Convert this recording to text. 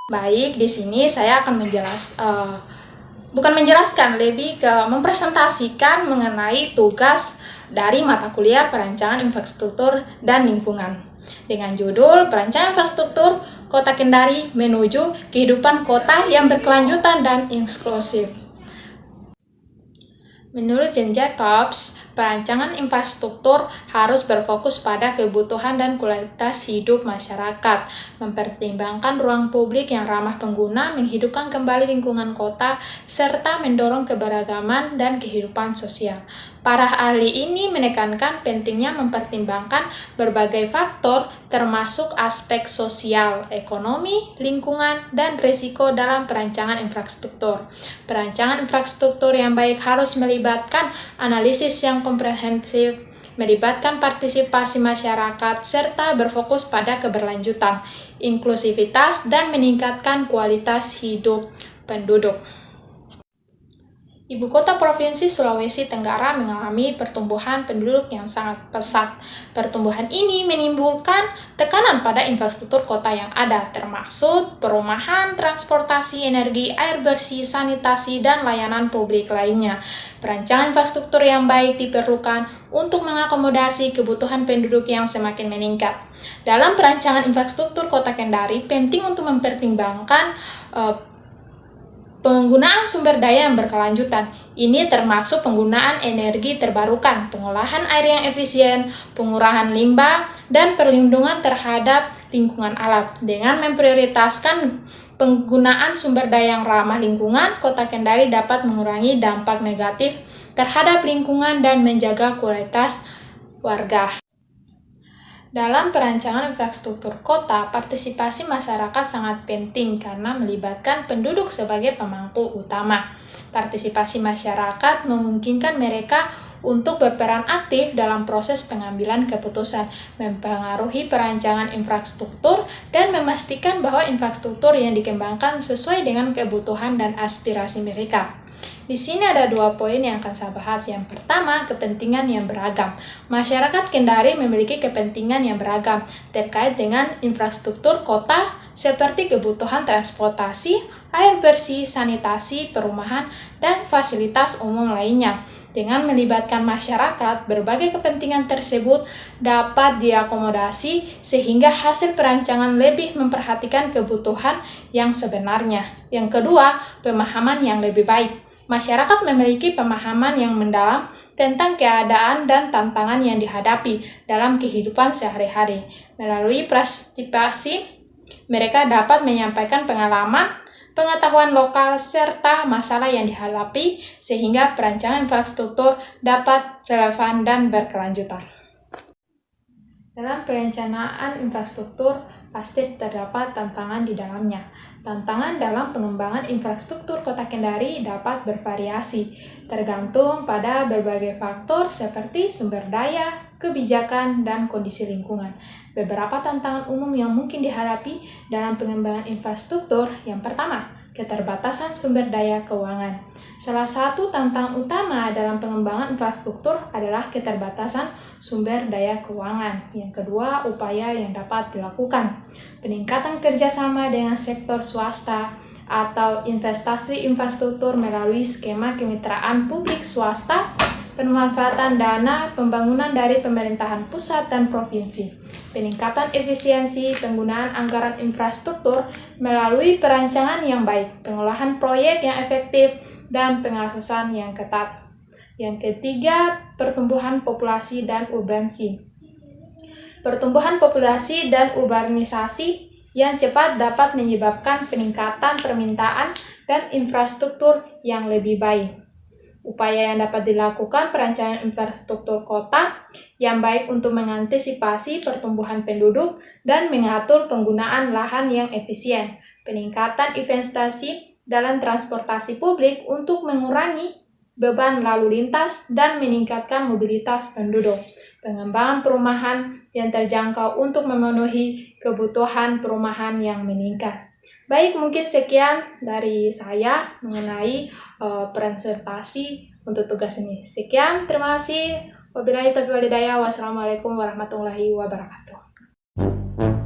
Baik, di sini saya akan bukan menjelaskan, lebih ke mempresentasikan mengenai tugas dari mata kuliah Perancangan Infrastruktur dan Lingkungan dengan judul Perancangan Infrastruktur Kota Kendari menuju kehidupan kota yang berkelanjutan dan inklusif. Menurut Jean Jacobs, perancangan infrastruktur harus berfokus pada kebutuhan dan kualitas hidup masyarakat, mempertimbangkan ruang publik yang ramah pengguna, menghidupkan kembali lingkungan kota, serta mendorong keberagaman dan kehidupan sosial. Para ahli ini menekankan pentingnya mempertimbangkan berbagai faktor termasuk aspek sosial, ekonomi, lingkungan, dan risiko dalam perancangan infrastruktur. Perancangan infrastruktur yang baik harus melibatkan analisis yang komprehensif, melibatkan partisipasi masyarakat, serta berfokus pada keberlanjutan, inklusivitas, dan meningkatkan kualitas hidup penduduk. Ibu kota Provinsi Sulawesi Tenggara mengalami pertumbuhan penduduk yang sangat pesat. Pertumbuhan ini menimbulkan tekanan pada infrastruktur kota yang ada, termasuk perumahan, transportasi, energi, air bersih, sanitasi, dan layanan publik lainnya. Perancangan infrastruktur yang baik diperlukan untuk mengakomodasi kebutuhan penduduk yang semakin meningkat. Dalam perancangan infrastruktur Kota Kendari, penting untuk mempertimbangkan penggunaan sumber daya yang berkelanjutan. Ini termasuk penggunaan energi terbarukan, pengolahan air yang efisien, pengurangan limbah, dan perlindungan terhadap lingkungan alam. Dengan memprioritaskan penggunaan sumber daya yang ramah lingkungan, Kota Kendari dapat mengurangi dampak negatif terhadap lingkungan dan menjaga kualitas warga. Dalam perancangan infrastruktur kota, partisipasi masyarakat sangat penting karena melibatkan penduduk sebagai pemangku utama. Partisipasi masyarakat memungkinkan mereka untuk berperan aktif dalam proses pengambilan keputusan, mempengaruhi perancangan infrastruktur, dan memastikan bahwa infrastruktur yang dikembangkan sesuai dengan kebutuhan dan aspirasi mereka. Di sini ada 2 poin yang akan saya bahas. Yang pertama, kepentingan yang beragam. Masyarakat Kendari memiliki kepentingan yang beragam terkait dengan infrastruktur kota seperti kebutuhan transportasi, air bersih, sanitasi, perumahan, dan fasilitas umum lainnya. Dengan melibatkan masyarakat, berbagai kepentingan tersebut dapat diakomodasi sehingga hasil perancangan lebih memperhatikan kebutuhan yang sebenarnya. Yang kedua, pemahaman yang lebih baik. Masyarakat memiliki pemahaman yang mendalam tentang keadaan dan tantangan yang dihadapi dalam kehidupan sehari-hari. Melalui partisipasi, mereka dapat menyampaikan pengalaman, pengetahuan lokal, serta masalah yang dihadapi sehingga perancangan infrastruktur dapat relevan dan berkelanjutan. Dalam perencanaan infrastruktur, pasti terdapat tantangan di dalamnya. Tantangan dalam pengembangan infrastruktur Kota Kendari dapat bervariasi, tergantung pada berbagai faktor seperti sumber daya, kebijakan, dan kondisi lingkungan. Beberapa tantangan umum yang mungkin dihadapi dalam pengembangan infrastruktur, yang pertama, keterbatasan sumber daya keuangan. Salah satu tantangan utama dalam pengembangan infrastruktur adalah keterbatasan sumber daya keuangan. Yang kedua, upaya yang dapat dilakukan. Peningkatan kerjasama dengan sektor swasta atau investasi infrastruktur melalui skema kemitraan publik swasta, pemanfaatan dana pembangunan dari pemerintahan pusat dan provinsi. Peningkatan efisiensi penggunaan anggaran infrastruktur melalui perancangan yang baik, pengolahan proyek yang efektif, dan pengawasan yang ketat. Yang ketiga, pertumbuhan populasi dan urbanisasi. Pertumbuhan populasi dan urbanisasi yang cepat dapat menyebabkan peningkatan permintaan dan infrastruktur yang lebih baik. Upaya yang dapat dilakukan perancangan infrastruktur kota yang baik untuk mengantisipasi pertumbuhan penduduk dan mengatur penggunaan lahan yang efisien. Peningkatan investasi dalam transportasi publik untuk mengurangi beban lalu lintas dan meningkatkan mobilitas penduduk. Pengembangan perumahan yang terjangkau untuk memenuhi kebutuhan perumahan yang meningkat. Baik, mungkin sekian dari saya mengenai presentasi untuk tugas ini. Sekian, terima kasih. Wabillahi taufiq wal hidayah. Wassalamualaikum warahmatullahi wabarakatuh.